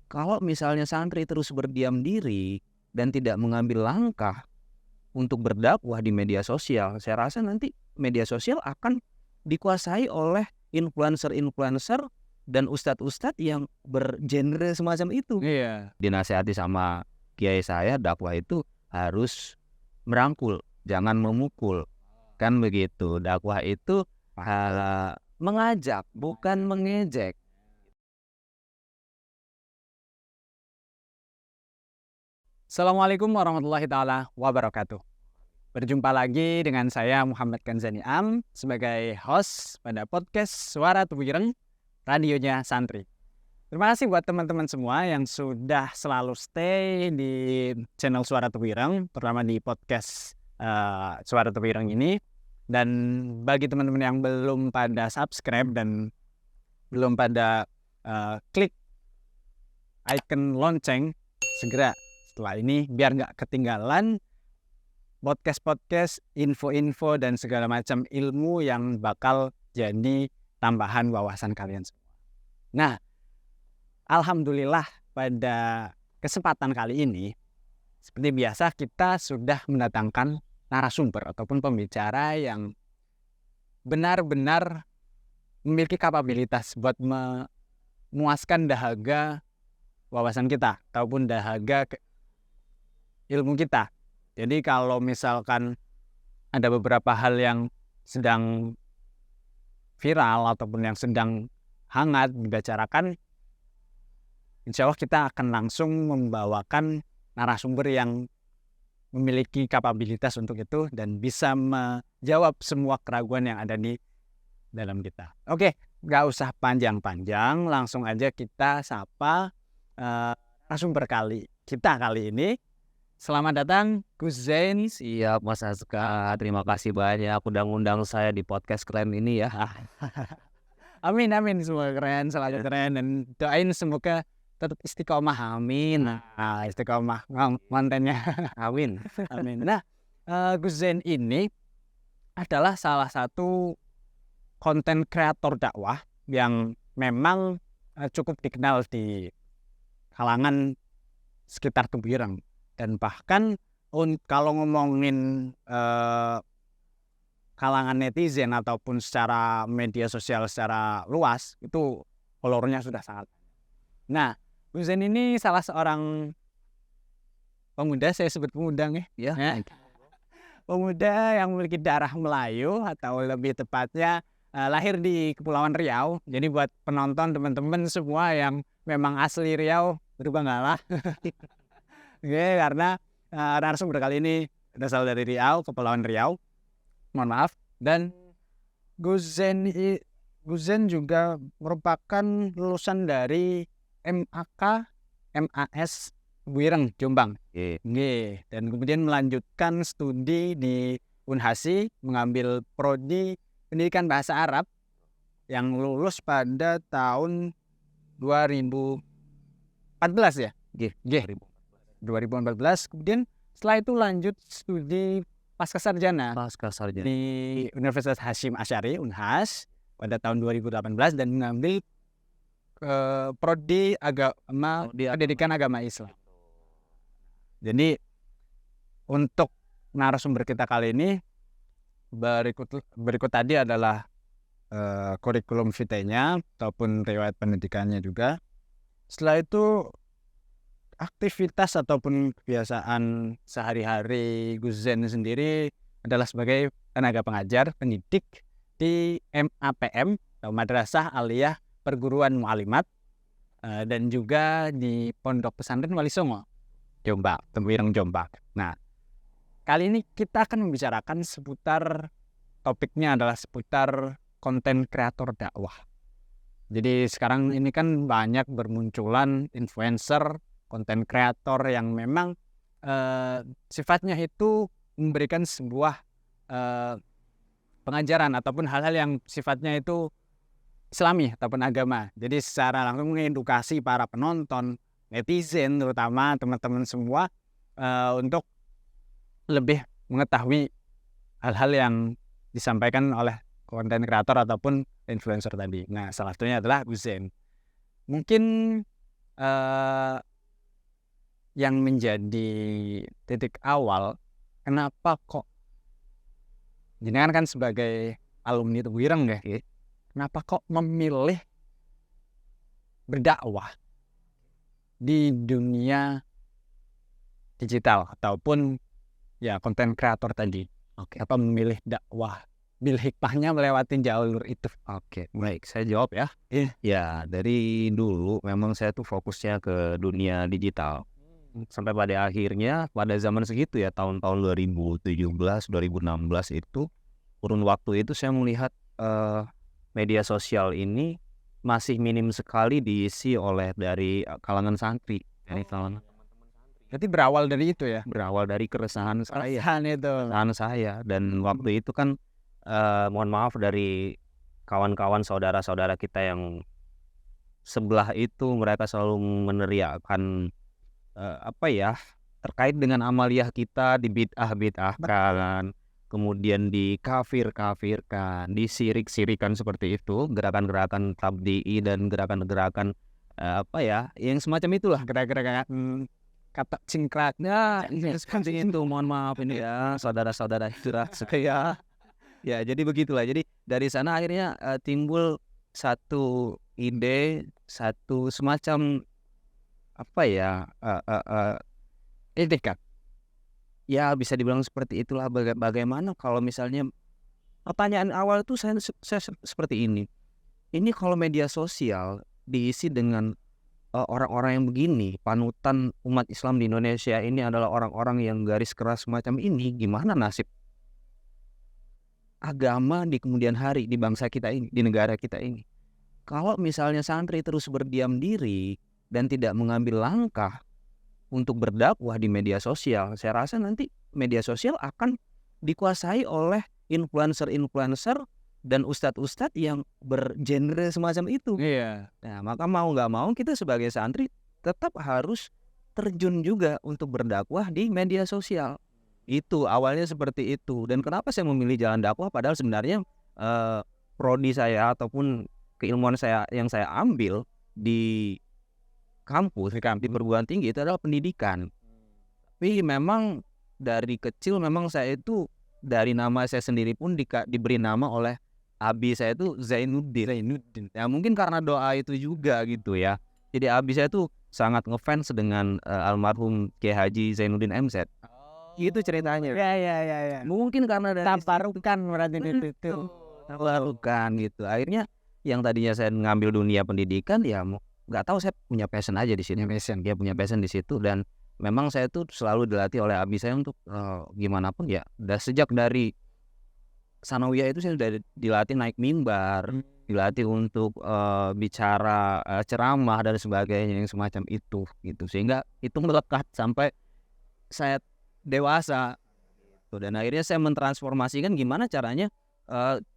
Kalau misalnya santri terus berdiam diri dan tidak mengambil langkah untuk berdakwah di media sosial, saya rasa nanti media sosial akan dikuasai oleh influencer-influencer dan ustadz-ustadz yang bergenre semacam itu. Iya. Dinasihati sama kiai saya, dakwah itu harus merangkul, jangan memukul. Kan begitu, dakwah itu mengajak, bukan mengejek. Assalamualaikum warahmatullahi taala wabarakatuh. Berjumpa lagi dengan saya Muhammad Kanzani Am sebagai host pada podcast Suara Tuwireng, radionya Santri. Terima kasih buat teman-teman semua yang sudah selalu stay di channel Suara Tuwireng, terutama di podcast Suara Tuwireng ini. Dan bagi teman-teman yang belum pada subscribe dan belum pada klik icon lonceng, segera setelah ini biar nggak ketinggalan podcast-podcast, info-info dan segala macam ilmu yang bakal jadi tambahan wawasan kalian semua. Nah, alhamdulillah pada kesempatan kali ini seperti biasa kita sudah mendatangkan narasumber ataupun pembicara yang benar-benar memiliki kapabilitas buat memuaskan dahaga wawasan kita ataupun dahaga ilmu kita. Jadi kalau misalkan ada beberapa hal yang sedang viral ataupun yang sedang hangat dibicarakan, insya Allah kita akan langsung membawakan narasumber yang memiliki kapabilitas untuk itu dan bisa menjawab semua keraguan yang ada di dalam kita. Oke, gak usah panjang-panjang, langsung aja kita sapa narasumber kita kali ini. Selamat datang Gus Zain. Siap Mas Azka, terima kasih banyak udah ngundang saya di podcast keren ini ya. Amin, semua keren, selalu keren, dan doain semoga tetap istiqomah, amin. Nah, istiqomah mantennya. Amin. Amin. Nah, Gus Zain ini adalah salah satu konten kreator dakwah yang memang cukup dikenal di kalangan sekitar Tuwireng. Dan bahkan kalau ngomongin kalangan netizen ataupun secara media sosial secara luas, itu followernya sudah sangat. Nah, Gus Zain ini salah seorang pemuda, saya sebut pemuda ya. Pemuda yang memiliki darah Melayu atau lebih tepatnya lahir di Kepulauan Riau. Jadi buat penonton teman-teman semua yang memang asli Riau, berbanggalah. Oke, karena narasumber kali ini berasal dari Riau, Kepulauan Riau. Mohon maaf. Dan Gus Zain juga merupakan lulusan dari MAS Tuwireng, Jombang. Dan kemudian melanjutkan studi di Unhasi, mengambil prodi Pendidikan Bahasa Arab yang lulus pada tahun 2014 ya? 2014. Kemudian setelah itu lanjut studi pasca sarjana di Universitas Hasyim Asy'ari Unhas pada tahun 2018 dan mengambil prodi pendidikan agama Islam. Jadi untuk narasumber kita kali ini berikut tadi adalah kurikulum vitae-nya ataupun riwayat pendidikannya juga. Setelah itu aktivitas ataupun kebiasaan sehari-hari Gus Zain sendiri adalah sebagai tenaga pengajar pendidik di MAPM atau Madrasah Aliyah Perguruan Mu'alimat dan juga di Pondok Pesantren Wali Songo, Jombang, Tuwireng, Jombang. Nah, kali ini kita akan membicarakan seputar, topiknya adalah seputar konten kreator dakwah. Jadi sekarang ini kan banyak bermunculan influencer, konten kreator yang memang sifatnya itu memberikan sebuah pengajaran ataupun hal-hal yang sifatnya itu Islami ataupun agama. Jadi secara langsung mengedukasi para penonton, netizen terutama teman-teman semua untuk lebih mengetahui hal-hal yang disampaikan oleh konten kreator ataupun influencer tadi. Nah, salah satunya adalah Gus Zain. Mungkin eh, yang menjadi titik awal kenapa kok jenengan kan sebagai alumni Tebuireng ya, kenapa kok memilih berdakwah di dunia digital ataupun ya konten kreator tadi? Apa memilih dakwah, bil hikmahnya melewati jalur itu? Oke, baik, saya jawab ya. Iya. Ya, dari dulu memang saya tuh fokusnya ke dunia digital. Sampai pada akhirnya pada zaman segitu ya, tahun-tahun 2017, 2016 itu, kurun waktu itu saya melihat media sosial ini masih minim sekali diisi oleh dari kalangan santri. Dari kalangan Berarti berawal dari itu ya? berawal dari keresahan saya. Perasaan itu. Keresahan saya, dan waktu itu kan mohon maaf dari kawan-kawan saudara-saudara kita yang sebelah itu, mereka selalu meneriakkan terkait dengan amaliyah kita dibid'ah-bid'ahkan, kemudian dikafir-kafirkan, disirik-sirikan seperti itu, gerakan-gerakan tabdi'i dan gerakan-gerakan yang semacam itulah, Gerakan kata cingkrak. Nah, seperti itu. Mohon maaf ini ya saudara-saudara hijrah saya. Ya, jadi begitulah. Jadi dari sana akhirnya timbul satu ide, satu semacam etikat. ya bisa dibilang seperti itulah. Bagaimana kalau misalnya pertanyaan awal itu saya seperti ini. Ini kalau media sosial diisi dengan orang-orang yang begini, panutan umat Islam di Indonesia ini adalah orang-orang yang garis keras semacam ini, gimana nasib agama di kemudian hari di bangsa kita ini, di negara kita ini? Kalau misalnya santri terus berdiam diri dan tidak mengambil langkah untuk berdakwah di media sosial, saya rasa nanti media sosial akan dikuasai oleh influencer-influencer dan ustadz-ustadz yang bergenre semacam itu. Iya. Nah, maka mau nggak mau kita sebagai santri tetap harus terjun juga untuk berdakwah di media sosial. Itu awalnya seperti itu. Dan kenapa saya memilih jalan dakwah, padahal sebenarnya prodi saya ataupun keilmuan saya yang saya ambil di kampus, di perguruan tinggi itu adalah pendidikan. Tapi memang dari kecil memang saya itu, dari nama saya sendiri pun diberi nama oleh abi saya itu Zainuddin. Ya mungkin karena doa itu juga gitu ya. Jadi abi saya tuh sangat ngefans dengan almarhum Kiai Haji Zainuddin MZ. Gitu ceritanya. Ya. Mungkin karena dari Taparukan berarti itu. taparukan gitu. Akhirnya yang tadinya saya ngambil dunia pendidikan, ya nggak tahu, saya punya passion aja di sini. Dia punya passion di situ, dan memang saya tuh selalu dilatih oleh abi saya untuk gimana pun ya. Sejak dari sanawiyah itu saya sudah dilatih naik mimbar, dilatih untuk bicara ceramah dan sebagainya yang semacam itu gitu, sehingga itu melekat sampai saya dewasa. Dan akhirnya saya mentransformasikan gimana caranya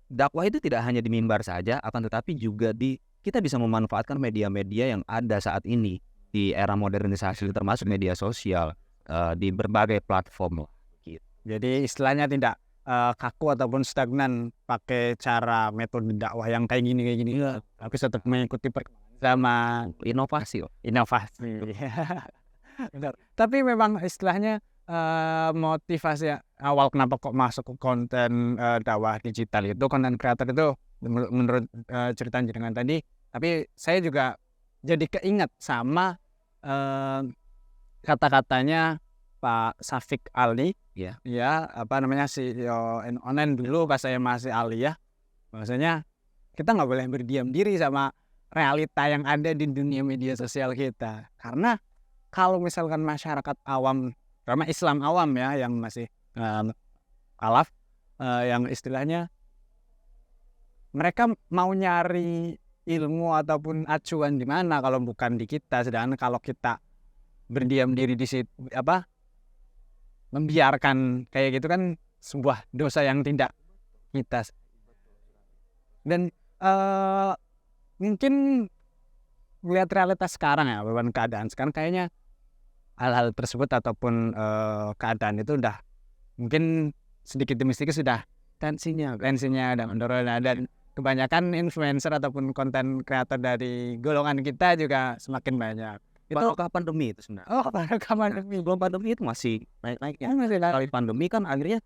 dakwah itu tidak hanya di mimbar saja, akan tetapi juga kita bisa memanfaatkan media-media yang ada saat ini di era modernisasi, termasuk media sosial di berbagai platform. Jadi istilahnya tidak kaku ataupun stagnan pakai cara metode dakwah yang kayak gini ya. Tapi tetap mengikuti perkembangan zaman, Inovasi. Benar. Tapi memang istilahnya motivasi awal kenapa kok masuk ke konten dakwah digital itu, konten kreator itu, menurut cerita jenengan tadi. Tapi saya juga jadi keinget sama kata-katanya Pak Syafiq Ali, CEO online dulu pas saya masih aliyah. Maksudnya kita nggak boleh berdiam diri sama realita yang ada di dunia media sosial kita. Karena kalau misalkan masyarakat awam, terutama Islam awam ya, yang masih alaf, yang istilahnya mereka mau nyari ilmu ataupun acuan di mana kalau bukan di kita. Sedangkan kalau kita berdiam diri di situ, membiarkan kayak gitu kan sebuah dosa yang tidak kita. Dan mungkin melihat realitas sekarang ya, beban keadaan sekarang, kayaknya hal-hal tersebut ataupun keadaan itu udah mungkin sedikit demi sedikit sudah tensinya udah menurun, dan kebanyakan influencer ataupun konten kreator dari golongan kita juga semakin banyak. Itu barokah pandemi itu sebenarnya. barokah pandemi. Sebelum pandemi itu masih naik-naiknya. Masih Kali pandemi kan akhirnya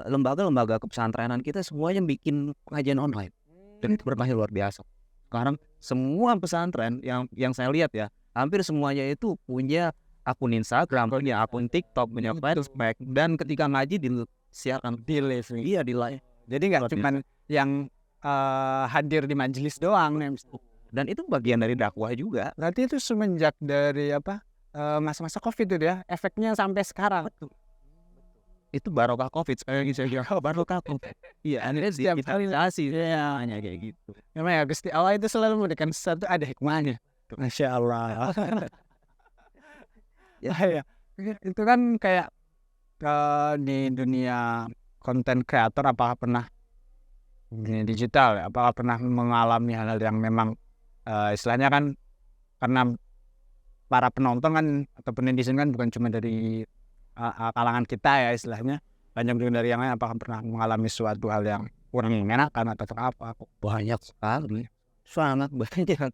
lembaga-lembaga kepesantenan kita semuanya bikin pengajian online. Dan itu berkahnya luar biasa. Sekarang semua pesantren yang saya lihat ya, hampir semuanya itu punya akun Instagram, punya akun TikTok, punya Facebook, dan ketika ngaji disiarkan di live. iya di live. Jadi nggak Luar cuma yang hadir di majelis doang. Dan itu bagian dari dakwah juga. Berarti itu semenjak dari masa-masa COVID itu ya, efeknya sampai sekarang. Itu barokah COVID saya bilang barokah COVID. Iya, akhirnya Setiap kali. digitalisasi hanya kayak gitu. Memang ya Gusti Allah itu selalu memberikan sesuatu ada hikmahnya. Masya Allah. Ya. Itu kan kayak di dunia konten kreator, apakah pernah dunia digital ya, apakah pernah mengalami hal-hal yang memang istilahnya kan, karena para penonton kan atau netizen kan bukan cuma dari kalangan kita ya istilahnya, banyak juga dari yang lain. Apakah pernah mengalami suatu hal yang kurang mengenakan atau apa? Banyak sekali, sangat banyak.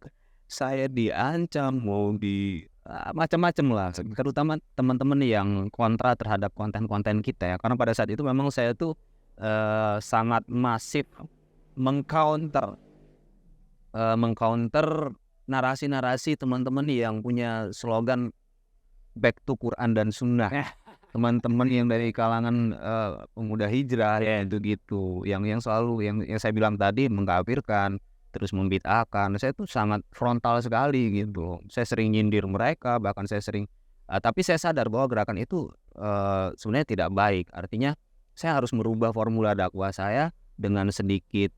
Saya diancam, mau di macam-macam lah, terutama teman-teman yang kontra terhadap konten-konten kita ya. Karena pada saat itu memang saya tuh sangat masif mengcounter narasi-narasi teman-teman yang punya slogan back to Quran dan Sunnah. Teman-teman yang dari kalangan pemuda hijrah ya itu gitu, yang selalu yang saya bilang tadi mengkafirkan, terus membid'ahkan. Saya tuh sangat frontal sekali gitu. Saya sering nyindir mereka, bahkan saya sering tapi saya sadar bahwa gerakan itu sebenarnya tidak baik. Artinya saya harus merubah formula dakwah saya dengan sedikit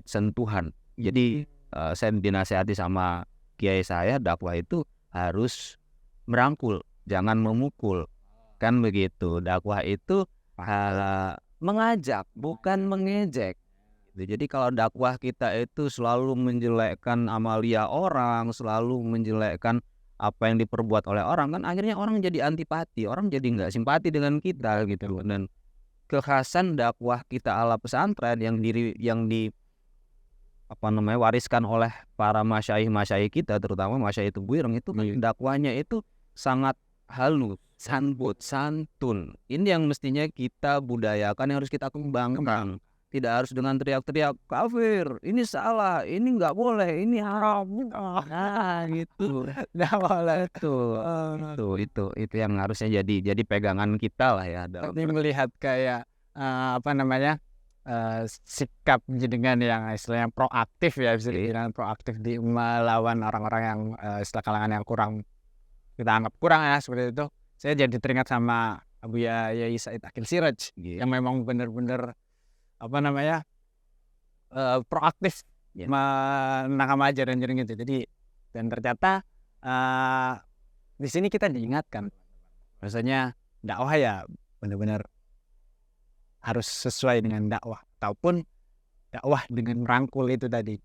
sentuhan. Jadi saya dinasihati sama kiai saya, dakwah itu harus merangkul, jangan memukul. Kan begitu, dakwah itu mengajak, bukan mengejek. Jadi kalau dakwah kita itu selalu menjelekkan amalia orang, selalu menjelekkan apa yang diperbuat oleh orang, kan akhirnya orang jadi antipati, orang jadi nggak simpati dengan kita gitu. Dan kekhasan dakwah kita ala pesantren yang wariskan oleh para masyaikh kita, terutama masyaikh Tebuireng itu dakwahnya itu sangat halus, santun. Ini yang mestinya kita budayakan, yang harus kita kembangkan. Tidak harus dengan teriak-teriak kafir, ini salah, ini nggak boleh, ini haram. Nah, gitu. Nggak boleh. Itu yang harusnya jadi pegangan kita lah ya. Tapi melihat kayak sikap jenengan yang istilahnya proaktif ya, bisa dibilang proaktif di melawan orang-orang yang istilah kalangan yang kurang kita anggap kurang ya seperti itu. Saya jadi teringat sama Abu Yai Said Akil Siraj yang memang benar-benar proaktif menangkap ajaran gitu. Jadi dan ternyata di sini kita diingatkan rasanya dakwah ya benar-benar harus sesuai dengan dakwah, ataupun dakwah dengan merangkul itu tadi.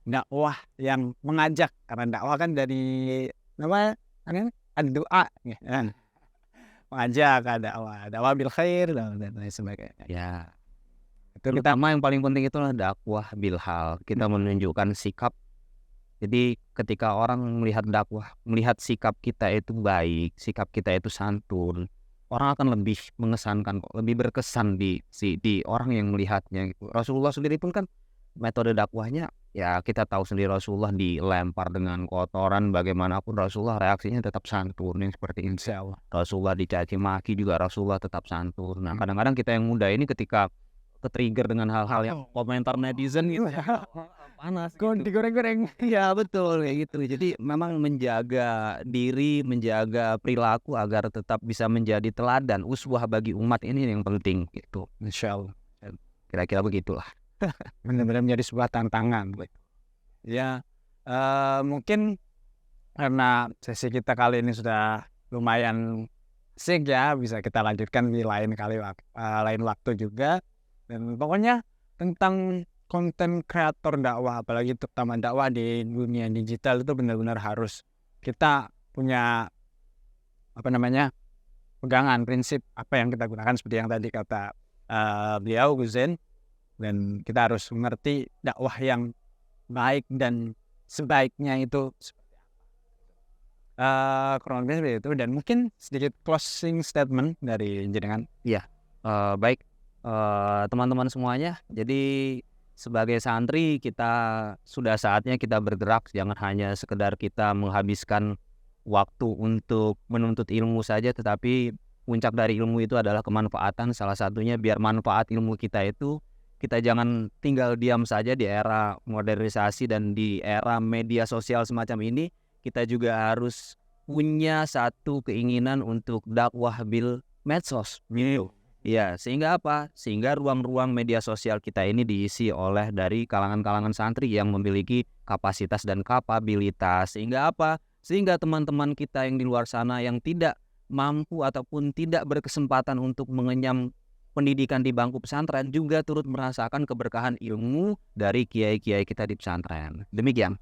Dakwah yang mengajak, karena dakwah kan dari doa ya. Mengajak, dakwah bil khair dan lain sebagainya. Ya. Terutama yang paling penting itulah dakwah bilhal. Kita menunjukkan sikap. Jadi ketika orang melihat dakwah, melihat sikap kita itu baik, sikap kita itu santun, orang akan lebih mengesankan, lebih berkesan di orang yang melihatnya gitu. Rasulullah sendiri pun kan metode dakwahnya ya kita tahu sendiri, Rasulullah dilempar dengan kotoran, bagaimanapun Rasulullah reaksinya tetap santun yang seperti ini. Rasulullah dicaci maki juga Rasulullah tetap santun. Nah, kadang-kadang kita yang muda ini ketika ke-trigger dengan hal-hal yang komentar netizen gitu ya, panas gitu. Digoreng-goreng. Ya betul kayak gitu. Jadi memang menjaga diri, menjaga perilaku agar tetap bisa menjadi teladan, uswah bagi umat ini yang penting gitu. Insyaallah. Kira-kira begitulah. Benar-benar menjadi sebuah tantangan. Ya, mungkin karena sesi kita kali ini sudah lumayan asik ya, bisa kita lanjutkan di lain waktu juga. Dan pokoknya tentang konten kreator dakwah, apalagi terutama dakwah di dunia digital, itu benar-benar harus kita punya pegangan prinsip apa yang kita gunakan, seperti yang tadi kata beliau Guzen. Dan kita harus mengerti dakwah yang baik dan sebaiknya itu seperti apa. Kurang lebih seperti itu, dan mungkin sedikit closing statement dari jenengan. Baik, teman-teman semuanya. Jadi sebagai santri kita sudah saatnya kita bergerak, jangan hanya sekedar kita menghabiskan waktu untuk menuntut ilmu saja, tetapi puncak dari ilmu itu adalah kemanfaatan. Salah satunya biar manfaat ilmu kita itu, kita jangan tinggal diam saja di era modernisasi dan di era media sosial semacam ini. Kita juga harus punya satu keinginan untuk dakwah bil medsos. Iya, sehingga apa? Sehingga ruang-ruang media sosial kita ini diisi oleh dari kalangan-kalangan santri yang memiliki kapasitas dan kapabilitas. Sehingga apa? Sehingga teman-teman kita yang di luar sana yang tidak mampu ataupun tidak berkesempatan untuk mengenyam pendidikan di bangku pesantren juga turut merasakan keberkahan ilmu dari kiai-kiai kita di pesantren. Demikian.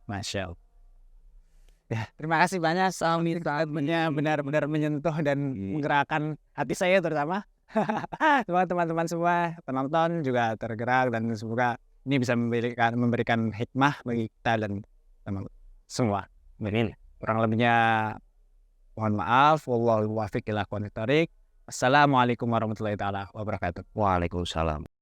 Masya Allah. Ya, terima kasih banyak, Sami. Statementnya benar-benar menyentuh dan menggerakkan hati saya terutama. Semoga teman-teman semua penonton juga tergerak, dan semoga ini bisa memberikan hikmah bagi kita dan teman semua. Amin. Kurang lebihnya mohon maaf. Wallahul muwaffiq ila aqwamit thoriq. Assalamualaikum warahmatullahi taala wabarakatuh. Waalaikumsalam.